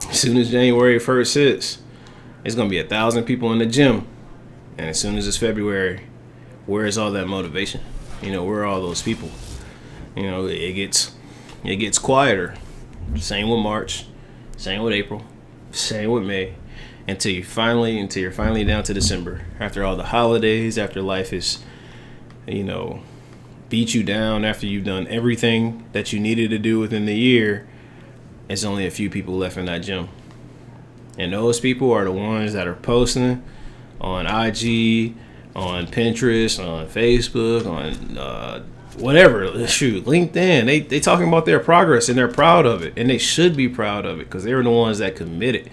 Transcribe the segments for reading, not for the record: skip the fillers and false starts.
As soon as January 1st hits, it's gonna be 1,000 people in the gym, and as soon as it's February, where is all that motivation? Where are all those people? It gets quieter. Same with March, same with April, same with May, until you're finally down to December. After all the holidays, after life is, beat you down, after you've done everything that you needed to do within the year, it's only a few people left in that gym. And those people are the ones that are posting on IG, on Pinterest, on Facebook, on whatever, shoot, LinkedIn. They talking about their progress and they're proud of it. And they should be proud of it because they were the ones that committed.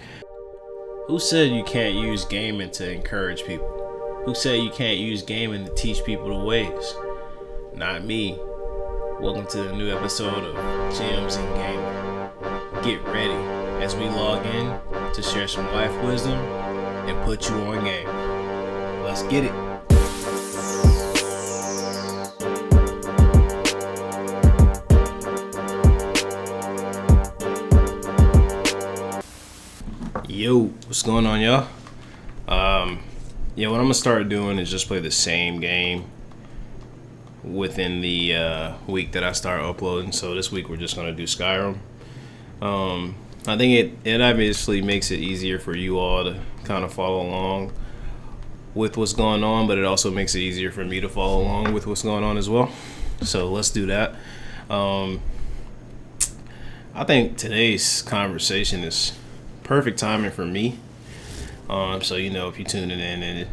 Who said you can't use gaming to encourage people? Who said you can't use gaming to teach people the ways? Not me. Welcome to the new episode of Gems and Gaming. Get ready as we log in to share some life wisdom and put you on game. Let's get it. Yo, what's going on, y'all? What I'm gonna start doing is just play the same game within the week that I start uploading. So this week we're just gonna do Skyrim. I think it obviously makes it easier for you all to kind of follow along with what's going on, but it also makes it easier for me to follow along with what's going on as well. So let's do that. I think today's conversation is perfect timing for me. So if you're tuning in, and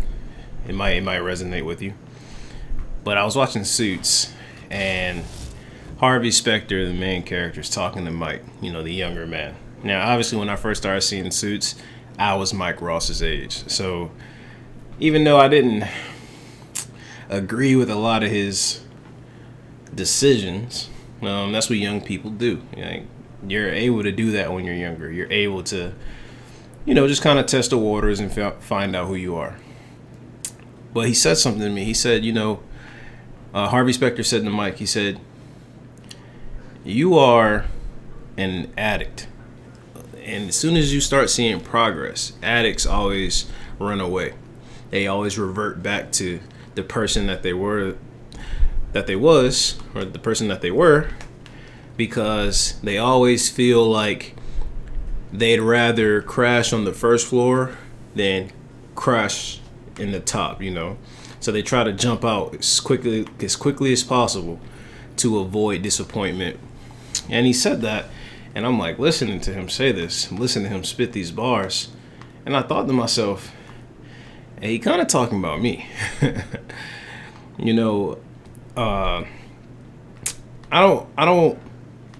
it might resonate with you. But I was watching Suits, and Harvey Specter, the main character, is talking to Mike, the younger man. Now, obviously, when I first started seeing Suits, I was Mike Ross's age. So even though I didn't agree with a lot of his decisions, that's what young people do. You're able to do that when you're younger. You're able to, just kind of test the waters and find out who you are. But he said something to me. He said, Harvey Specter said to Mike, he said, you are an addict. And as soon as you start seeing progress, addicts always run away. They always revert back to the person that they were, or the person that they were, because they always feel like they'd rather crash on the first floor than crash in the top, So they try to jump out as quickly as possible to avoid disappointment. And he said that, and I'm like listening to him say this, listening to him spit these bars, and I thought to myself, hey, he kind of talking about me. I don't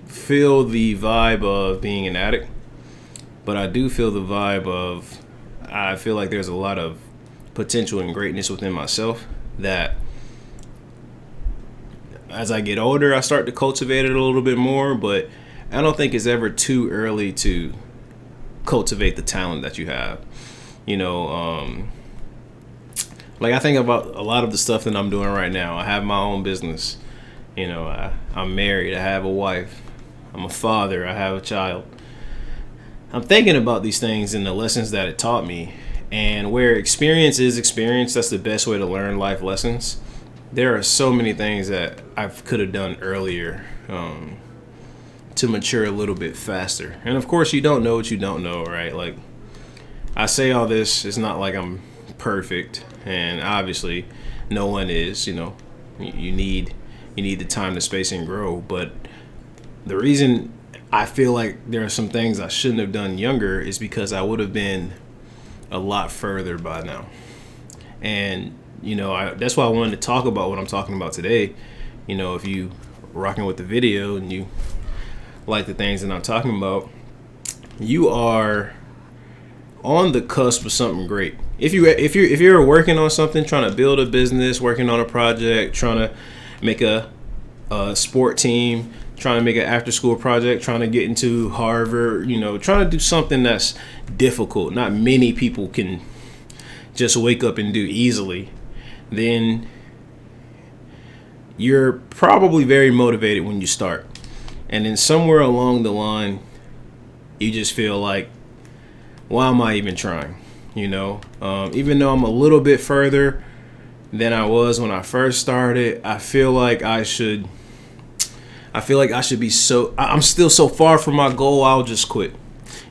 feel the vibe of being an addict, but I do feel the vibe of, I feel like there's a lot of potential and greatness within myself that as I get older, I start to cultivate it a little bit more, but I don't think it's ever too early to cultivate the talent that you have. Like I think about a lot of the stuff that I'm doing right now. I have my own business. I'm married. I have a wife. I'm a father. I have a child. I'm thinking about these things and the lessons that it taught me. And where experience is experience, that's the best way to learn life lessons. There are so many things that I could have done earlier to mature a little bit faster. And of course, you don't know what you don't know, right? Like, I say all this, it's not like I'm perfect. And obviously, no one is, you need the time, the space, and grow. But the reason I feel like there are some things I shouldn't have done younger is because I would have been a lot further by now. And that's why I wanted to talk about what I'm talking about today. If you rocking with the video and you like the things that I'm talking about, you are on the cusp of something great. If you're working on something, trying to build a business, working on a project, trying to make a sport team, trying to make an after school project, trying to get into Harvard, trying to do something that's difficult, not many people can just wake up and do easily, then you're probably very motivated when you start. And then somewhere along the line, you just feel like why am I even trying? Even though I'm a little bit further than I was when I first started, I feel like I should be I'm still so far from my goal, I'll just quit.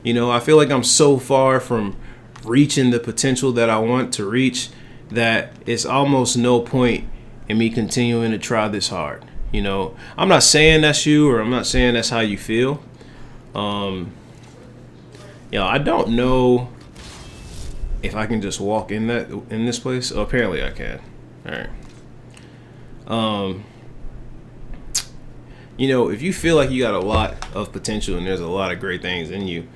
I feel like I'm so far from reaching the potential that I want to reach that it's almost no point in me continuing to try this hard. I'm not saying that's you, or I'm not saying that's how you feel. I don't know if I can just walk in this place. Oh, apparently I can. All right. If you feel like you got a lot of potential and there's a lot of great things in you,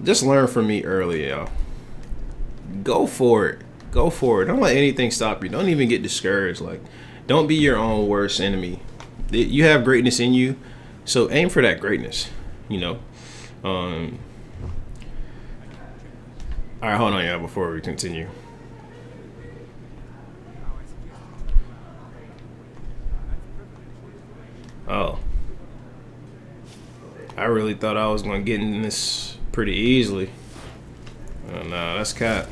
just learn from me early, y'all. Go for it. Go for it. Don't let anything stop you. Don't even get discouraged. Like, don't be your own worst enemy. You have greatness in you, so aim for that greatness. All right, hold on, y'all, before we continue. Oh. I really thought I was going to get in this pretty easily. Nah, that's cat.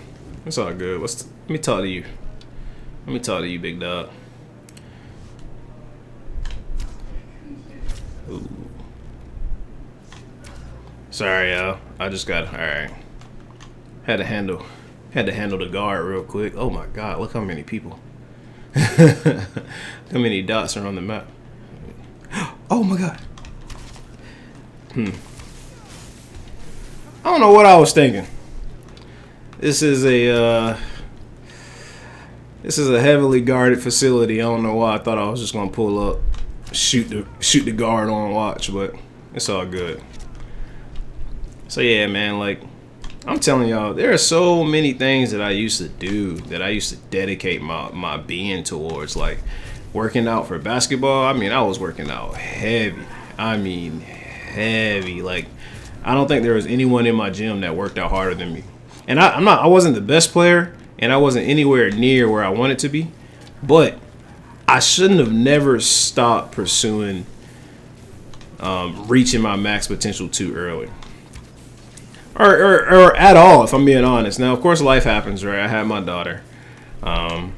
It's all good. Let me talk to you. Let me talk to you, big dog. Ooh. Sorry, y'all. I just got... Alright. Had to handle the guard real quick. Oh my god, look how many people. How many dots are on the map. Oh my god. I don't know what I was thinking. This is a heavily guarded facility. I don't know why I thought I was just gonna pull up, shoot the guard on watch, but it's all good. So yeah, man, like I'm telling y'all, there are so many things that I used to do, that I used to dedicate my being towards, like working out for basketball. I mean, I was working out heavy. Like, I don't think there was anyone in my gym that worked out harder than me. And I wasn't the best player, and I wasn't anywhere near where I wanted to be, but I shouldn't have never stopped pursuing reaching my max potential too early. Or at all, if I'm being honest. Now, of course, life happens, right? I had my daughter. I'm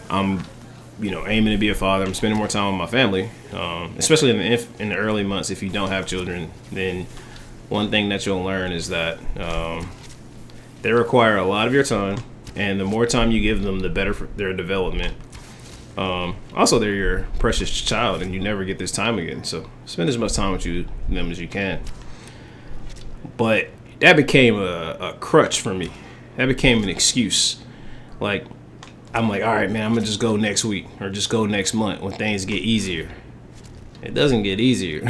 aiming to be a father. I'm spending more time with my family, especially in the early months. If you don't have children, then one thing that you'll learn is that they require a lot of your time, and the more time you give them, the better for their development. Also, they're your precious child, and you never get this time again. So spend as much time with them as you can. But that became a crutch for me. That became an excuse. Like, I'm like, all right, man, I'm gonna just go next week or just go next month when things get easier. It doesn't get easier.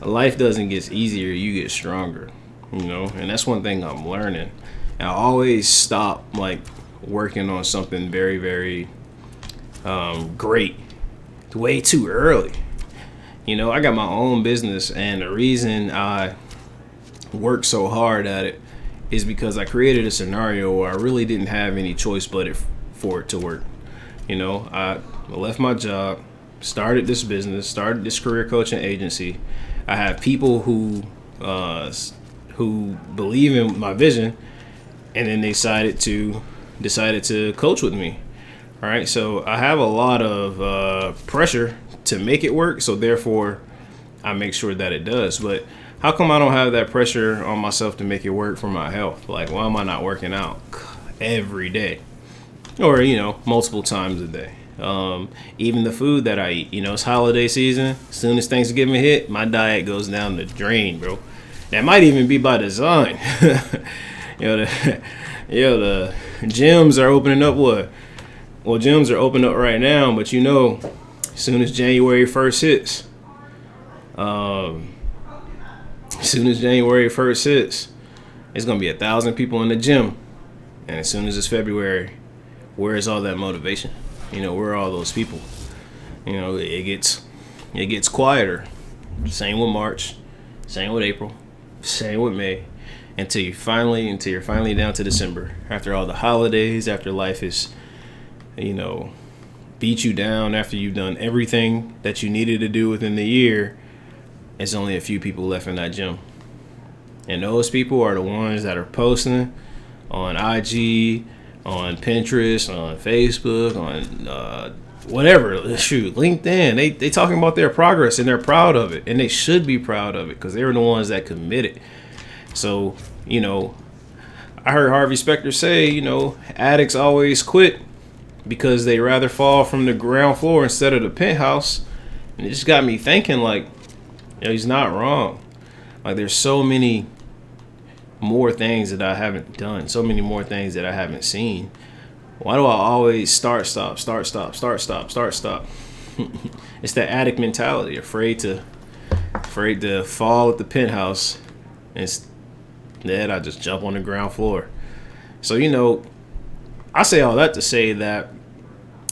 Life doesn't get easier. You get stronger. And that's one thing I'm learning. And I always stop like working on something very, very great way too early. I got my own business, and the reason I work so hard at it is because I created a scenario where I really didn't have any choice but for it to work. I left my job, started this business, started this career coaching agency. I have people who believe in my vision, and then they decided to coach with me. All right, so I have a lot of pressure to make it work, so therefore I make sure that it does. But how come I don't have that pressure on myself to make it work for my health? Like, why am I not working out every day, or multiple times a day? Even the food that I eat, it's holiday season. As soon as Thanksgiving hit, my diet goes down the drain, bro. That might even be by design. The gyms are opening up. Well, gyms are opening up right now, but as soon as January 1st hits, it's gonna be 1,000 people in the gym, and as soon as it's February, where is all that motivation? Where are all those people? It gets quieter. Same with March, same with April, same with May, until you're finally down to December. After all the holidays, after life is, beat you down, after you've done everything that you needed to do within the year, there's only a few people left in that gym. And those people are the ones that are posting on IG, on Pinterest, on Facebook, on whatever, shoot, LinkedIn. They talking about their progress and they're proud of it. And they should be proud of it because they're the ones that committed. So, you know, I heard Harvey Specter say, you know, addicts always quit because they rather fall from the ground floor instead of the penthouse. And it just got me thinking, like, you know, he's not wrong. Like, there's so many more things that I haven't done, so many more things that I haven't seen. Why do I always start, stop? It's that addict mentality, afraid to fall at the penthouse. Instead, I just jump on the ground floor. So, you know, I say all that to say that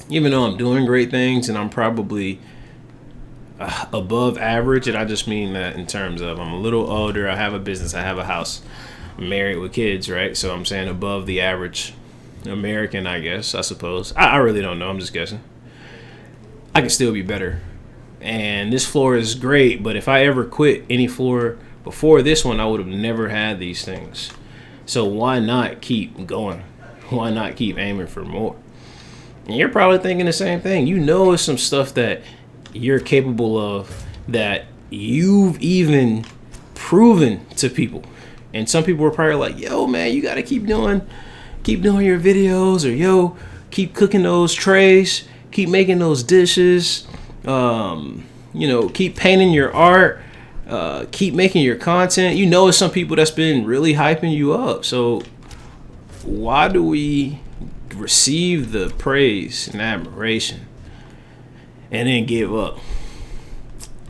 even though I'm doing great things and I'm probably above average, and I just mean that in terms of I'm a little older, I have a business, I have a house, I'm married with kids, right? So I'm saying above the average American, I guess, I suppose. I really don't know. I'm just guessing. I can still be better. And this floor is great, but if I ever quit any floor before this one, I would have never had these things. So why not keep going? Why not keep aiming for more? And you're probably thinking the same thing. You know, it's some stuff that you're capable of that you've even proven to people. And some people are probably like, yo, man, you got to keep doing your videos, or yo, keep cooking those trays, keep making those dishes, you know, keep painting your art, keep making your content. You know, it's some people that's been really hyping you up. So why do we receive the praise and admiration and then give up?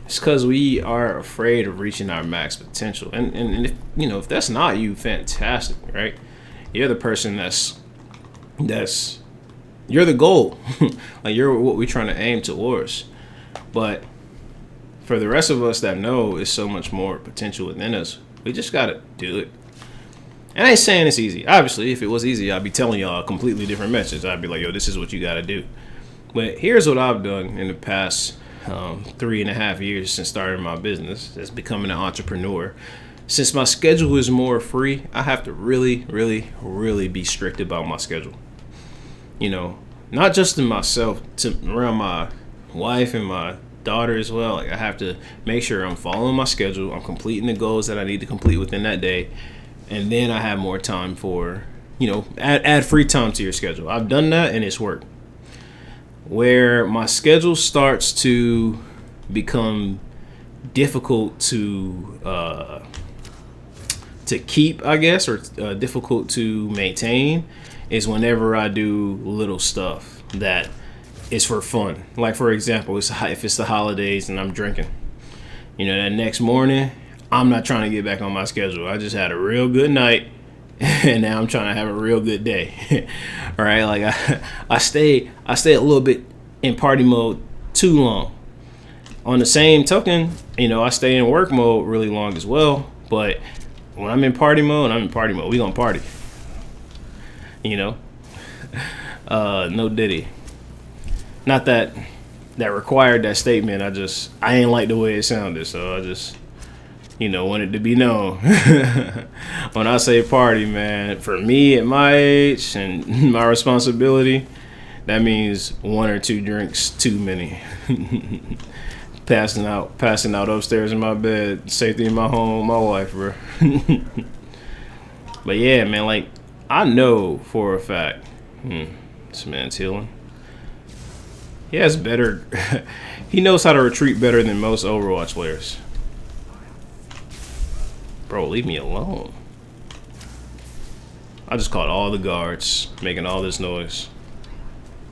It's because we are afraid of reaching our max potential. And if, you know, if that's not you, fantastic, right? You're the person that's you're the goal. Like, you're what we're trying to aim towards. But for the rest of us that know it's so much more potential within us, we just gotta do it. And I ain't saying it's easy. Obviously, if it was easy, I'd be telling y'all a completely different message. I'd be like, yo, this is what you gotta do. But here's what I've done in the past 3.5 years since starting my business as becoming an entrepreneur. Since my schedule is more free, I have to really, really, really be strict about my schedule. You know, not just to myself, to around my wife and my daughter as well. Like, I have to make sure I'm following my schedule, I'm completing the goals that I need to complete within that day, and then I have more time for, you know, add free time to your schedule. I've done that and it's worked. Where my schedule starts to become difficult to keep, I guess, or difficult to maintain, is whenever I do little stuff that is for fun. Like, for example, if it's the holidays and I'm drinking, you know, that next morning, I'm not trying to get back on my schedule. I just had a real good night and now I'm trying to have a real good day. All right, like I stay a little bit in party mode too long. On the same token, you know, I stay in work mode really long as well. But when I'm in party mode, we gonna party. You know, no Diddy. Not that required that statement. I ain't like the way it sounded, so I just, you know, wanted to be known. When I say party, man, for me at my age and my responsibility, that means 1 or 2 drinks too many. Passing out upstairs in my bed, safety in my home, my wife, bro. But yeah, man, like, I know for a fact, this man's healing. He has better, he knows how to retreat better than most Overwatch players. Bro, leave me alone. I just caught all the guards making all this noise.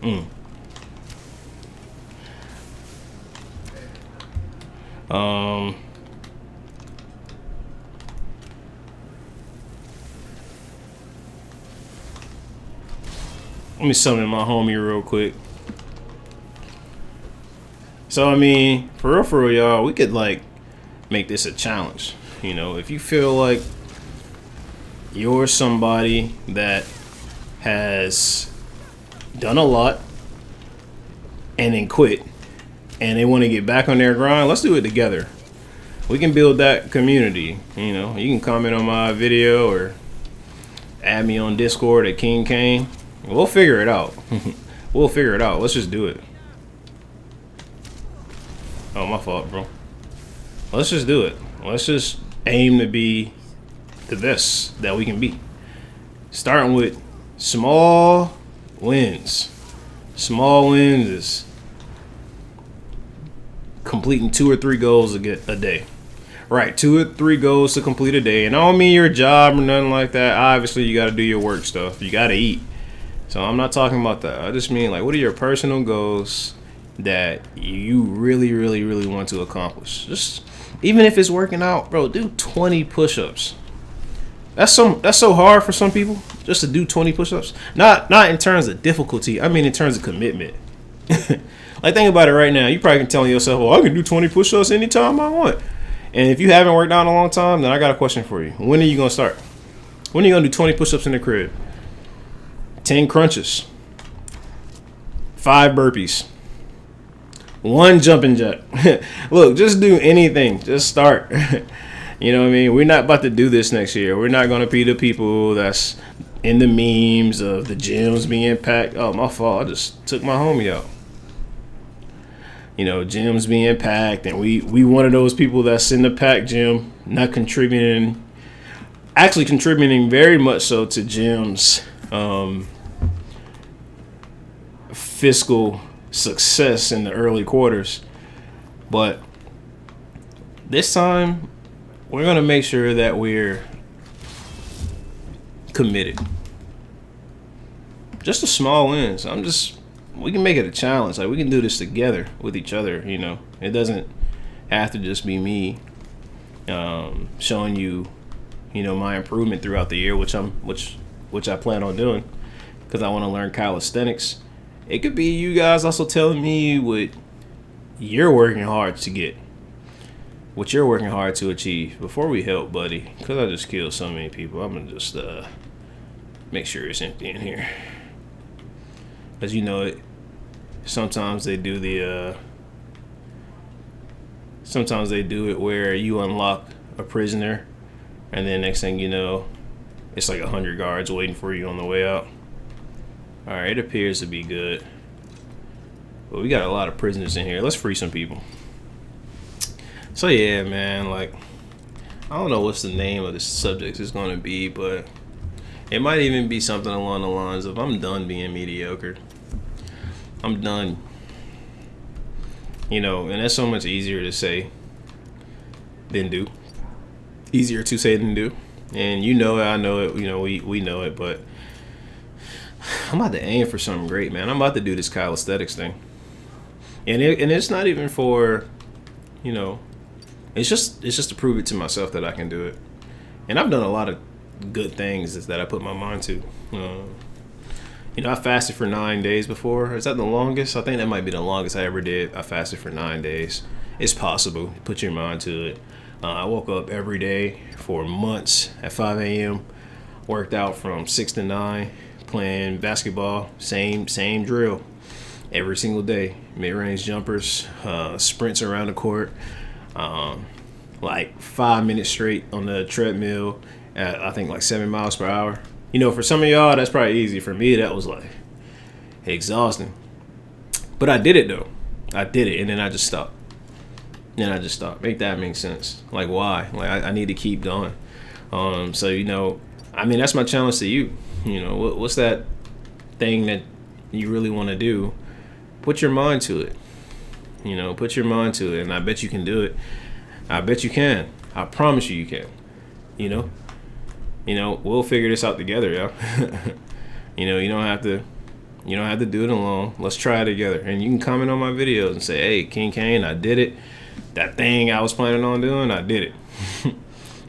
Let me summon my homie real quick. So, I mean, for real, y'all, we could, like, make this a challenge. You know, if you feel like you're somebody that has done a lot and then quit and they want to get back on their grind, let's do it together. we can build that community. You know, you can comment on my video or add me on Discord at Kingcayne. We'll figure it out. We'll figure it out. Let's just do it. Oh, my fault, bro. Let's just do it. Let's just aim to be the best that we can be. Starting with small wins. Small wins is completing 2 or 3 goals a day. Right, 2 or 3 goals to complete a day. And I don't mean your job or nothing like that. Obviously, you got to do your work stuff. You got to eat. So I'm not talking about that. I just mean, like, what are your personal goals that you really, really, really want to accomplish? Just, even if it's working out, bro, do 20 push-ups. That's so hard for some people, just to do 20 push-ups. Not in terms of difficulty. I mean in terms of commitment. Like, think about it right now. You probably can tell yourself, well, I can do 20 push-ups anytime I want. And if you haven't worked out in a long time, then I got a question for you. When are you going to start? When are you going to do 20 push-ups in the crib? 10 crunches. 5 burpees. 1 jumping jack. Look, just do anything. Just start. You know what I mean? We're not about to do this next year. We're not going to be the people that's in the memes of the gyms being packed. Oh, my fault. I just took my homie out. You know, gyms being packed, and we one of those people that's in the packed gym, not contributing, actually contributing very much so to gyms' fiscal success in the early quarters. But this time, we're going to make sure that we're committed. Just the small wins. We can make it a challenge. Like, we can do this together with each other, you know. It doesn't have to just be me showing you, you know, my improvement throughout the year, which I plan on doing because I want to learn calisthenics. It could be you guys also telling me what you're working hard to get. What you're working hard to achieve. Before we help, buddy, because I just killed so many people, I'm going to just make sure it's empty in here. Because you know it, sometimes they do it where you unlock a prisoner, and then next thing you know, it's like 100 guards waiting for you on the way out. Alright, it appears to be good. But we got a lot of prisoners in here. Let's free some people. So yeah, man, like, I don't know what's the name of this subject is going to be, but it might even be something along the lines of, I'm done being mediocre. I'm done. You know, and that's so much easier to say than do. Easier to say than do. And you know it, I know it, you know, we know it, but I'm about to aim for something great, man. I'm about to do this calisthenics thing. And it's not even for, you know, it's just to prove it to myself that I can do it. And I've done a lot of good things that I put my mind to. You know, I fasted for 9 days before. Is that the longest? I think that might be the longest I ever did. I fasted for 9 days. It's possible. Put your mind to it. I woke up every day for months at 5 a.m. Worked out from 6 to 9, playing basketball. Same drill every single day. Mid-range jumpers, sprints around the court. Like 5 minutes straight on the treadmill at, I think, like 7 miles per hour. You know, for some of y'all, that's probably easy. For me, that was like exhausting. But I did it though. I did it, and then I just stopped. Make that make sense. Like, why? Like, I need to keep going. So, you know, I mean, that's my challenge to you. You know, what's that thing that you really want to do? Put your mind to it. You know, put your mind to it, and I bet you can do it. I bet you can. I promise you can. You know, we'll figure this out together, yo. You know, you don't have to do it alone. Let's try it together. And you can comment on my videos and say, hey, Kingcayne, I did it. That thing I was planning on doing, I did it.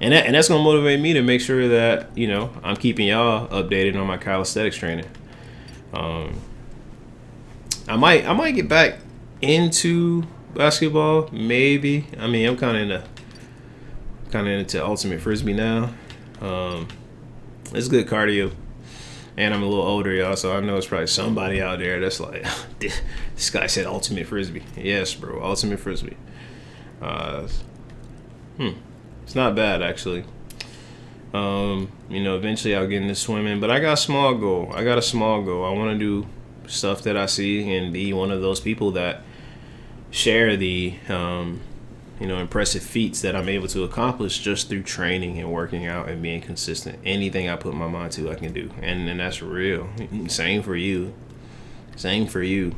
and that's gonna motivate me to make sure that, you know, I'm keeping y'all updated on my calisthenics training. I might get back into basketball, maybe. I mean, I'm kind of into ultimate frisbee now. It's good cardio, and I'm a little older, y'all, so I know it's probably somebody out there that's like, this guy said ultimate frisbee. Yes, bro, ultimate frisbee. It's not bad actually. Eventually I'll get into swimming, but I got a small goal. I want to do stuff that I see and be one of those people that share the impressive feats that I'm able to accomplish just through training and working out and being consistent. Anything I put my mind to, I can do, and that's real. Same for you. Same for you.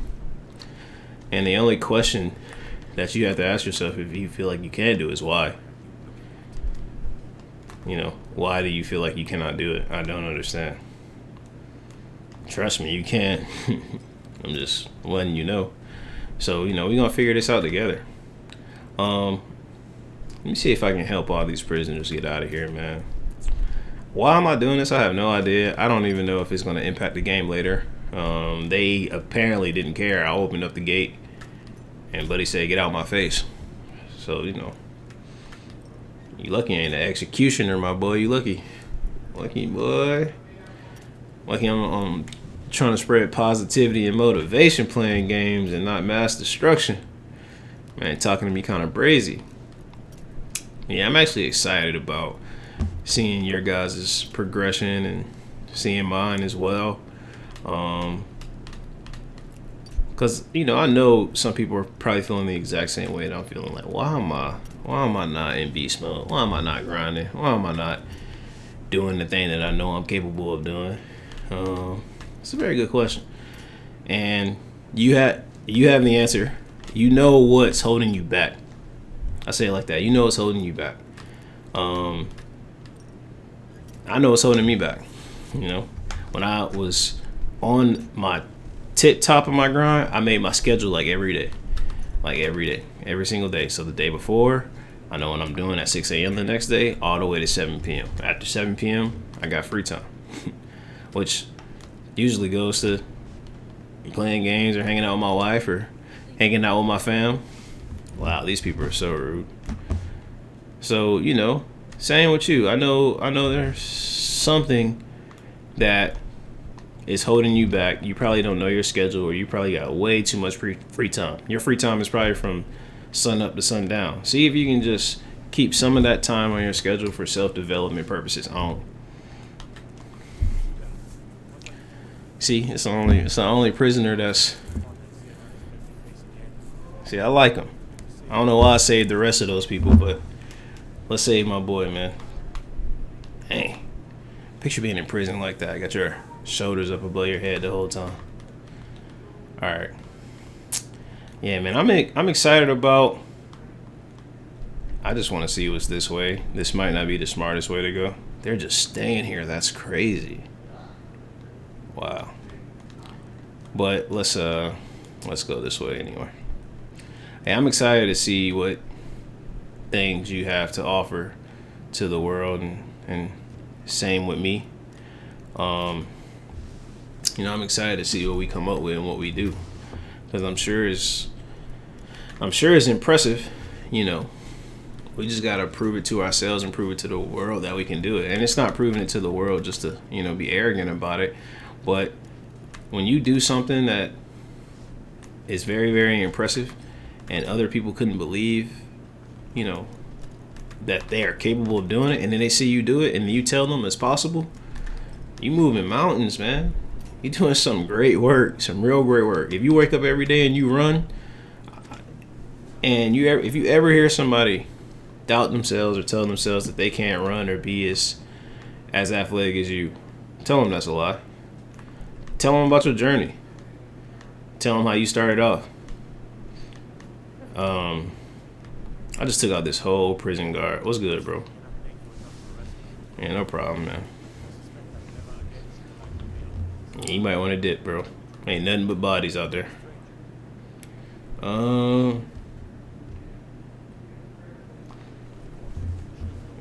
And the only question that you have to ask yourself if you feel like you can do is why. Why do you feel like you cannot do it? I don't understand. Trust me, you can't. I'm just letting you know. So, we're going to figure this out together. Let me see if I can help all these prisoners get out of here, man. Why am I doing this? I have no idea. I don't even know if it's going to impact the game later. They apparently didn't care. I opened up the gate, and Buddy said, "Get out my face." So, you lucky I ain't the executioner, my boy. You lucky. Lucky, boy. Lucky I'm trying to spread positivity and motivation playing games and not mass destruction. Man, talking to me kind of brazy. Yeah, I'm actually excited about seeing your guys' progression and seeing mine as well. Because, I know some people are probably feeling the exact same way that I'm feeling. Like, why am I not in beast mode? Why am I not grinding? Why am I not doing the thing that I know I'm capable of doing? It's a very good question. And you have the answer. You know what's holding you back. I say it like that. You know what's holding you back. I know what's holding me back. When I was on my top of my grind, I made my schedule like every day. Every single day. So the day before, I know what I'm doing at 6 a.m. the next day, all the way to 7 p.m. After 7 p.m., I got free time, which usually goes to playing games or hanging out with my wife or hanging out with my fam. Wow, these people are so rude. So, same with you. I know there's something that is holding you back. You probably don't know your schedule, or you probably got way too much free time. Your free time is probably from sun up to sundown. See if you can just keep some of that time on your schedule for self-development purposes on. See, it's the only prisoner that's... See, I like him. I don't know why I saved the rest of those people, but let's save my boy, man. Hey, picture being in prison like that. Got your shoulders up above your head the whole time. All right. Yeah, man, I'm excited about... I just want to see what's this way. This might not be the smartest way to go. They're just staying here. That's crazy. Wow. But let's go this way anyway. Hey, I'm excited to see what things you have to offer to the world, and same with me. I'm excited to see what we come up with and what we do, because I'm sure it's impressive. We just gotta prove it to ourselves and prove it to the world that we can do it. And it's not proving it to the world just to be arrogant about it, but when you do something that is very, very impressive and other people couldn't believe that they are capable of doing it, and then they see you do it and you tell them it's possible, you moving mountains, man. You're doing some great work, some real great work. If you wake up every day and you run, and if you ever hear somebody doubt themselves or tell themselves that they can't run or be as athletic as you, tell them that's a lie. Tell them about your journey. Tell them how you started off. I just took out this whole prison guard. What's good, bro? Yeah, no problem, man. Yeah, you might want to dip, bro. Ain't nothing but bodies out there.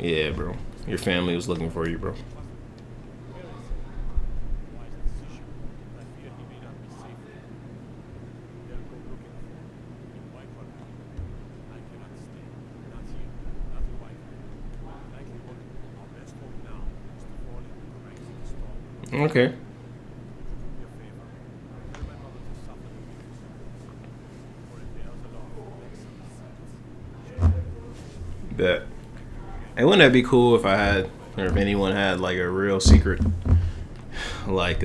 Yeah, bro. Your family was looking for you, bro. Okay. Bet. wouldn't that be cool if I had, or if anyone had like a real secret, like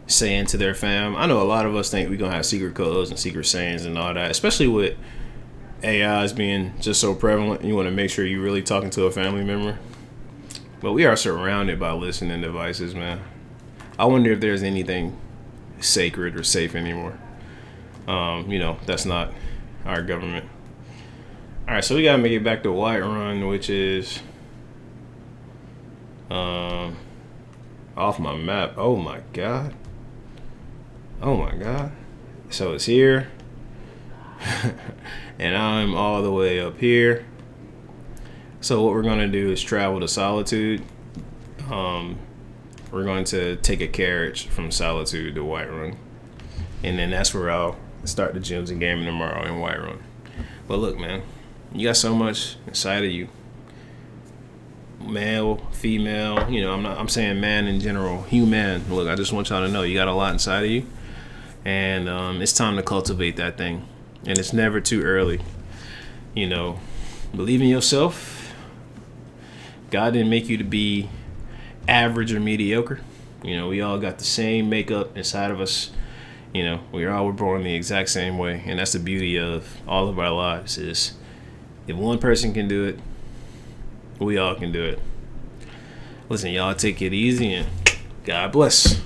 saying to their fam? I know a lot of us think we're gonna have secret codes and secret sayings and all that, especially with AIs being just so prevalent. You want to make sure you're really talking to a family member. But we are surrounded by listening devices, man. I wonder if there's anything sacred or safe anymore. That's not our government. All right, so we gotta make it back to Whiterun, which is off my map. Oh my god. So it's here, and I'm all the way up here. So what we're gonna do is travel to Solitude. We're going to take a carriage from Solitude to Whiterun, and then that's where I'll start the gyms and gaming tomorrow in Whiterun. But look, man, you got so much inside of you. Male, female, I'm saying man in general, human. Look, I just want y'all to know you got a lot inside of you, and it's time to cultivate that thing. And it's never too early. Believe in yourself. God didn't make you to be average or mediocre. We all got the same makeup inside of us. We all were born the exact same way, and that's the beauty of all of our lives. Is if one person can do it, we all can do it. Listen, y'all, take it easy and God bless.